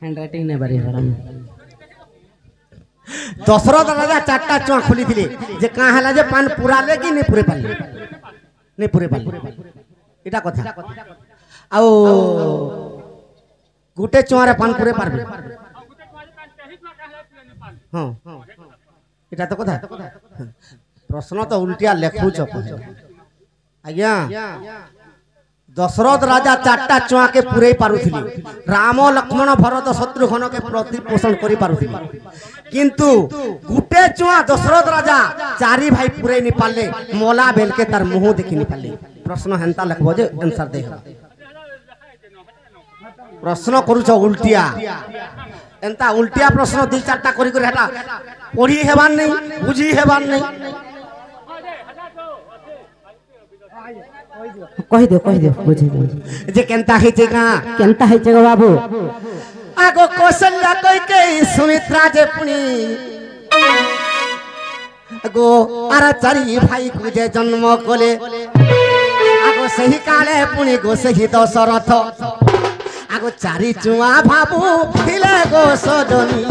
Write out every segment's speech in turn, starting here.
Handwriting नहीं बारी हराम दशरथ राजा चारटा चुआ खोली जे कहाँ है जे पान पूरा ले कि नहीं पूरे पाले नहीं पूरे पाले इटा कथा आउ गुटे चुआ रे पान पूरे पारबे हां इटा तो कथा प्रश्न तो उल्टिया लेखुछ आज्ञा दशरथ राजा चारटा चुआ के पूरे पारुथिले राम लक्ष्मण भरत शत्रुघ्न के प्रतिपोषण करि पारुथिले किंतु गुटे चुआ दशरथ राजा चारि भाई पूरे नि पाले मोला बेल के तार मुंह देखि नि पाले प्रश्न हेंता लिखबो जे आंसर दे प्रश्न करूछ उल्टिया एंता उल्टिया प्रश्न दि चारटा करि करि हेटा पढ़ी हेबान नहीं बुझी हेबान नहीं कहि दे बुझी दे जे केनता है जे का केनता है जे बाबू आगो कौशल्या कई के सुमित्रा जे पुनी आगो आरा चारि भाई को जे जन्म कोले आगो सही काले पुनी गो सही दशरथ आगो चारि चुआ भाबू थिले गो सजनी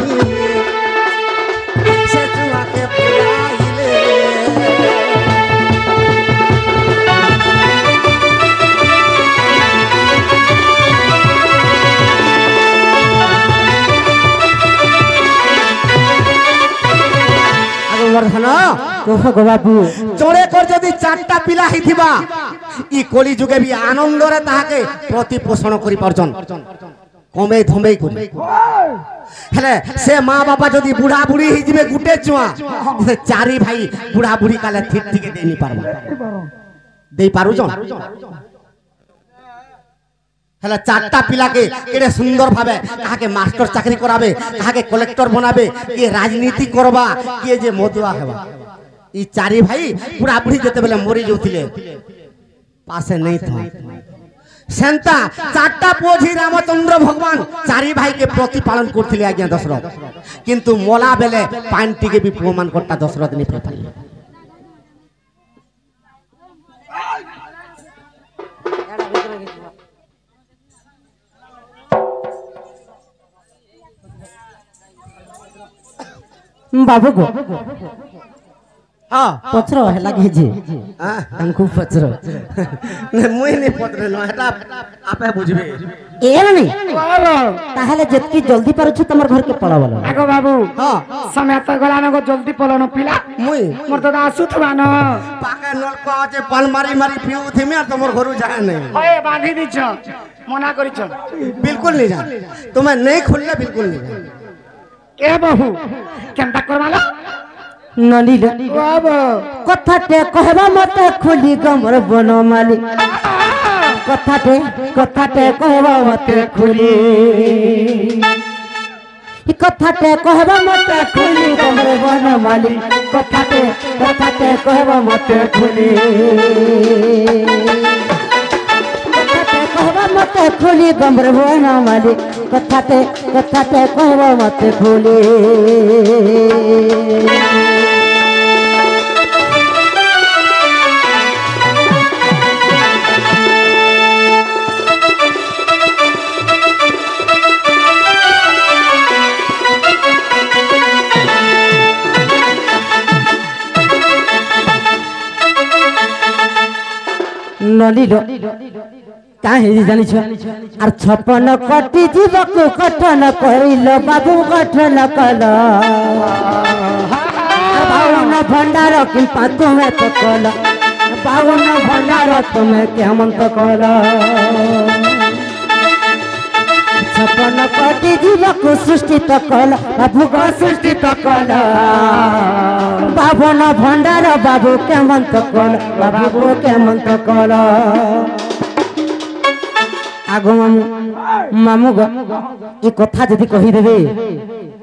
से चुआ के पुराइले बाबू चोरे कर जदि चारटा पिला हिथिबा ई कोली जुगे भी आनंद रे ताहाके प्रतिपोषण करि परजन कमे धमे करि हेले से मां बापा जदि बुढ़ा बुढ़ी हि जिबे गुटे चुआ चारि भाई बुढ़ा बुढ़ी काले ठीक ठीक देनी पारबा देई पारुजन हेला चारटा पिला के केडे सुंदर भाबे कहा के मास्टर चाकरी कराबे कहा के कलेक्टर बनाबे के राजनीति करबा के जे मदुआ हेबा ई चारि भाई बुढ़ा बुढ़ी जते बेले मरि जोथिले पासे नहीं था सेंता चारटा पोझी रामचंद्र भगवान चारि भाई के प्रतिपालन करथिले आज्ञा दशरथ किंतु मोला बेले पान टिके भी प्रमाण करता दशरथ नहीं पाइले बाबू को हां पचरो हला के जे हमको पचरो मुई नहीं पचरे न हटा आपे बुझबे एला नहीं ताहले जतकी जल्दी पारुछु तमर घर के पळा वाला आगो बाबू हां समय त गलानो को जल्दी पळनो पिला मुई मोर तो आसु थवा न पाके नल को जे पाल मारी मारी पिउ थिमे तमर घरु जाए नहीं ओए बांधी दिछ मना करिछ बिल्कुल नहीं जा तुम्हें नहीं खुलले बिल्कुल नहीं के बहू केनता करवाला नलीला बाबू कथाटे कहबा मते खुली गमर बनमाली कथाटे कहबा मते खुली कथाटे कहबा मते खुली गमर बनमाली कथाटे कहबा मते खुली कहबा मते खुली गमर बनमाली कथाटे कहबा मते खुली नलीलो काहे जानि छ आर 56 कटी जीवक कठन करिल बाबू कठन कल बावन भंडार किन पातो में तो कल बावन भंडार तुम्हें केमन तो कल 56 कटी जीवक सृष्टि तो कल बाबू को सृष्टि तो कल बावन भंडार बाबू केमन तो कल बाबू केमन तो कल आगो मामू ये कथा जदि कही देबे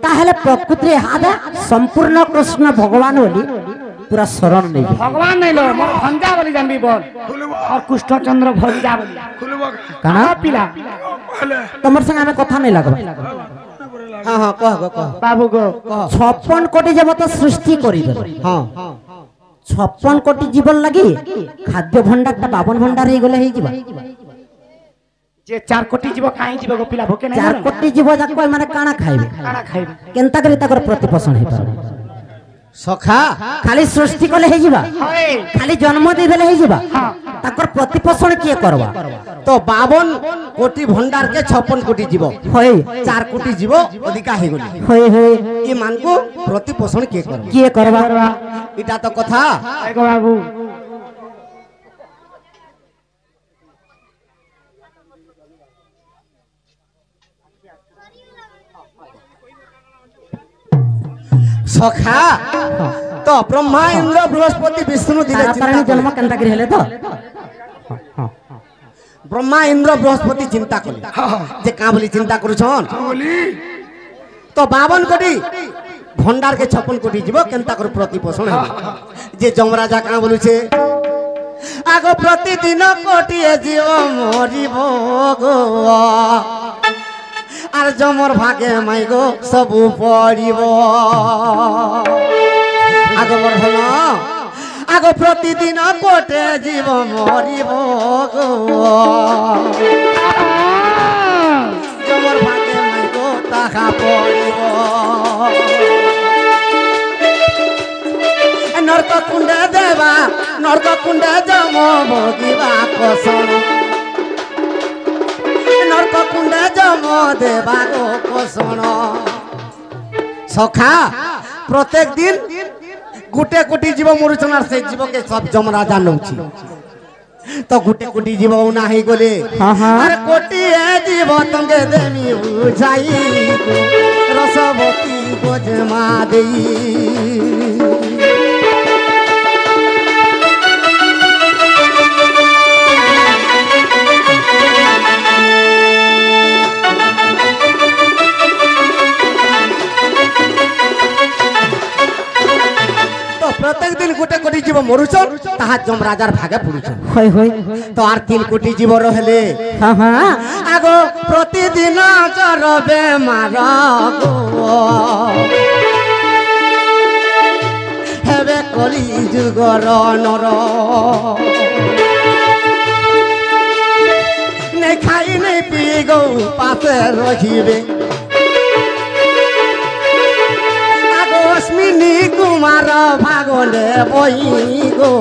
ताहले प्रकृति हादा संपूर्ण कृष्ण भगवान बोली पूरा शरण नहीं भगवान नहीं लो मोर भंजा बोली जानबी बोल और कृष्ण चंद्र भंजा बोली काना पिला तमर संग हमें कथा नहीं लगबा হ্যাঁ হ্যাঁ কহ গো কহ বাবু গো 56 কোটি জগত সৃষ্টি করিদেল হ্যাঁ 56 কোটি জীবন লাগি খাদ্য ভণ্ডারটা 52 ভণ্ডার হয়ে গলে হয়ে যাবা যে 4 কোটি জীব কাই জীব গো পিলা ভোকে নাই 4 কোটি জীব যাক মানে কাଣା খাইবে কানা খাইবে কেনতা করে তাকর ପ୍ରତିପୋଷଣ ହେଇ পারে সখা খালি সৃষ্টি কলে হয়ে যাবা হয় খালি জন্ম দেই দেলে হয়ে যাবা তাকর ପ୍ରତିପୋଷଣ কিয়ে করবা তো 52 কোটি ভণ্ডার কে 56 কোটি জীব হই 4 কোটি জীব অধিকা হয়ে গলি হই হই ই মানকু প্রতিপোষণ কে করবে কিয়ে করবা এটা তো কথা হয় গো বাবু সখা তো ব্রহ্মা ইন্দ্র বৃহস্পতি বিষ্ণু দিলে তারাতারিণী চিন্তা জন্ম কেনতা করে হেলে তো ব্রহ্মা ইন্দ্র বৃহস্পতি চিন্তা কলে যে কা বলি চিন্তা করছন তো 52 কোটি ভণ্ডার কে 56 কোটি জীব কেনতা করে প্রতিপোষণ হবে যে যমরাজা কা বলুছে আগ প্রতিদিন কোটিয়ে জীব মরিব গো আর যমর ভাগে মাই গো সবু পড়িব আগ বর্ধন আগ প্রতিদিন কোটে জীব মরিব গো যমর ভাগে মাই গো তাহা পড়িব নরক কুণ্ডে দেবা নরক কুণ্ডে যম ভোগিবা কসন নরক কুণ্ডে যম দেবা গো কসন সখা প্রত্যেক দিন গুটে কোটি জীব মরুছন আর সেই জীবকে সব যমরাজা নউছি তো গুটে কোটি জীব না হই গলে আর কোটি জীব তঙ্গে দেমি বুঝাই রসবতী গোজমা দেই প্রত্যেক দিন গোটে কোটি জীব মরুছন তাহা যমরাজার ভাগে পড়ুছন হই হই তো আর 3 কোটি জীব রহলে হ্যাঁ হ্যাঁ আগ প্রতিদিন চরবে মার গো হেবে কলি যুগর নর নেই খাই নেই পি গো পাশে রহিবে অশ্মিনী কুমার ভাগলে বই গো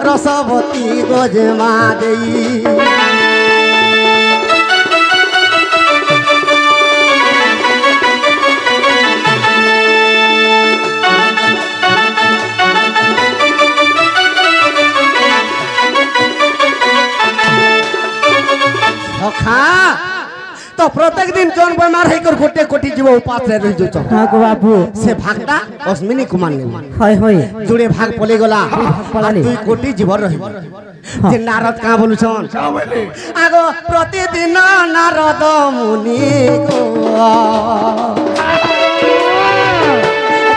রসবতী গোজমা দেই সখা তো প্রত্যেক দিন জন বেমার হই কর গোটে কোটি জীব উপাস রে রই যছ হ্যাঁ গো বাবু সে ভাগটা অশ্মিনী কুমার নে হই হই জুড়ে ভাগ পলে গলা পলালি। 2 কোটি জীব রহিব যে নারদ কা বলুছন আগ প্রতিদিন নারদ মুনি গো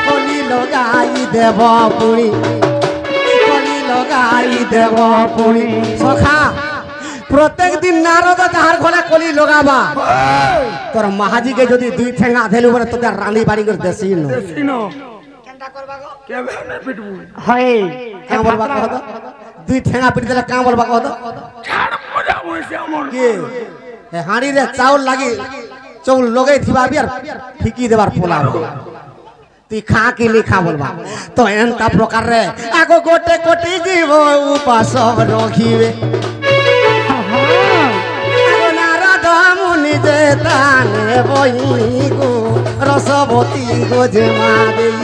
কলি লগাই দেব পুরি কলি লগাই দেব পুরি সখা প্রত্যেক দিন নারদ যাহার ঘরে কলি লগাবা তোর মাহাজি কে যদি 2 ঠেঙ্গা ধেলু বলে তোকে রানী বাড়ি করে দেছি ন হয় কা বলবা কহ 2 ঠেঙ্গা পিটি দিলে কা বলবা কহ কি এ হাড়ি রে চাউল লাগি চৌল লগাই থিবা বিয়ার ফিকি দেবার পোলা তুই খা কি লিখা বলবা তো এনতা প্রকার রে আগো গোটে কোটি জীব উপাস রখিবে নিজে তানে বই গো রসবতী গোজমা দেই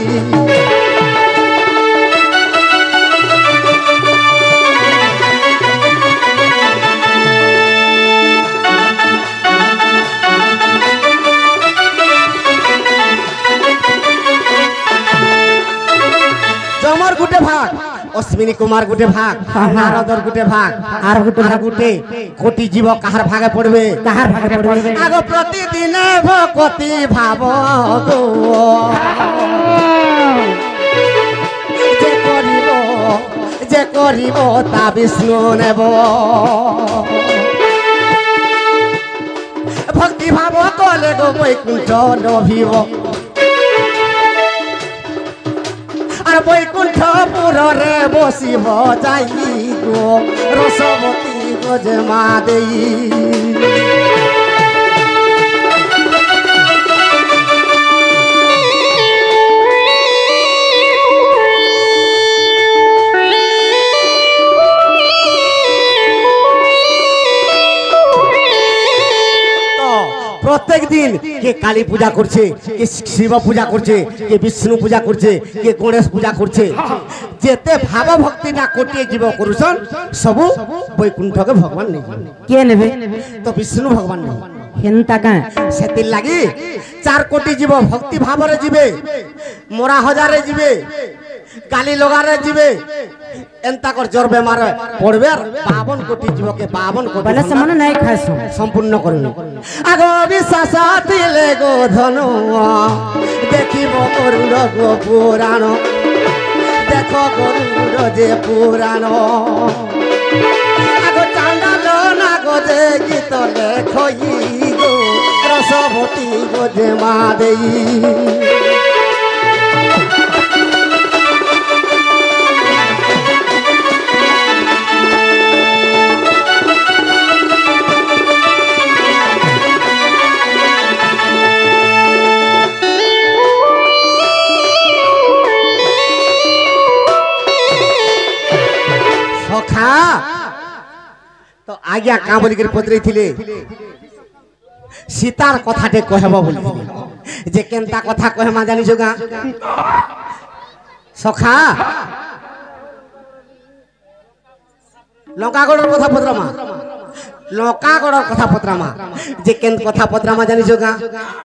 জমর গুটে ভাগ অশ্বিনী কুমার গুটে ভাগ নারদর গুটে ভাগ আর গুটে কোটি জীব কাহার ভাগে পড়বে কাহার ভাগে পড়বে আগ প্রতিদিনে ভকতি ভাব গো যে করিব তা বিষ্ণু নেব ভক্তি ভাব কলে গো বৈকুণ্ঠ নভিব আর বৈকুণ্ঠপুরে বসিব যাই গো রসবতী গজমা দেই প্রত্যেক দিন কে কালী পূজা করছে, কে শিব পূজা করছে, কে বিষ্ণু পূজা করছে, কে গণেশ পূজা করছে, যেতে ভাব ভক্তিটা কোটিয়ে জীব করুছন সবু বৈকুণ্ঠকে ভগবান নেই কে নেবে তো বিষ্ণু ভগবান নেই হেনতা কা সেতির লাগি 4 কোটি জীব ভক্তি ভাবরে ଯିବେ মোরা হজারে ଯିବେ কালী লগারে ଯିବେ এন্তা কর জ্বর বেমার পড়বে আর 52 কোটি জীবকে 52 কোটি বলে সমান নাই খাস সম্পূর্ণ করুন আগ বিশ্বাস দিলে গো ধনু দেখিব গরুড় গো পুরাণ দেখো গরুড় যে পুরাণ আগ চান্দাল না গো যে গীত লেখই গো রসবতী গো যে মা দেই সখা তো আজ্ঞা কাঁ বলিকি পত্রে থিলে সীতার কথাটে কহব বলি যে কেনতা কথা কহেমা জানিছ গা সখা লঙ্কাগড়ের কথা পত্রামা লঙ্কাগড়ের কথা পত্রামা যে কেন কথা পত্রামা জানিছ গা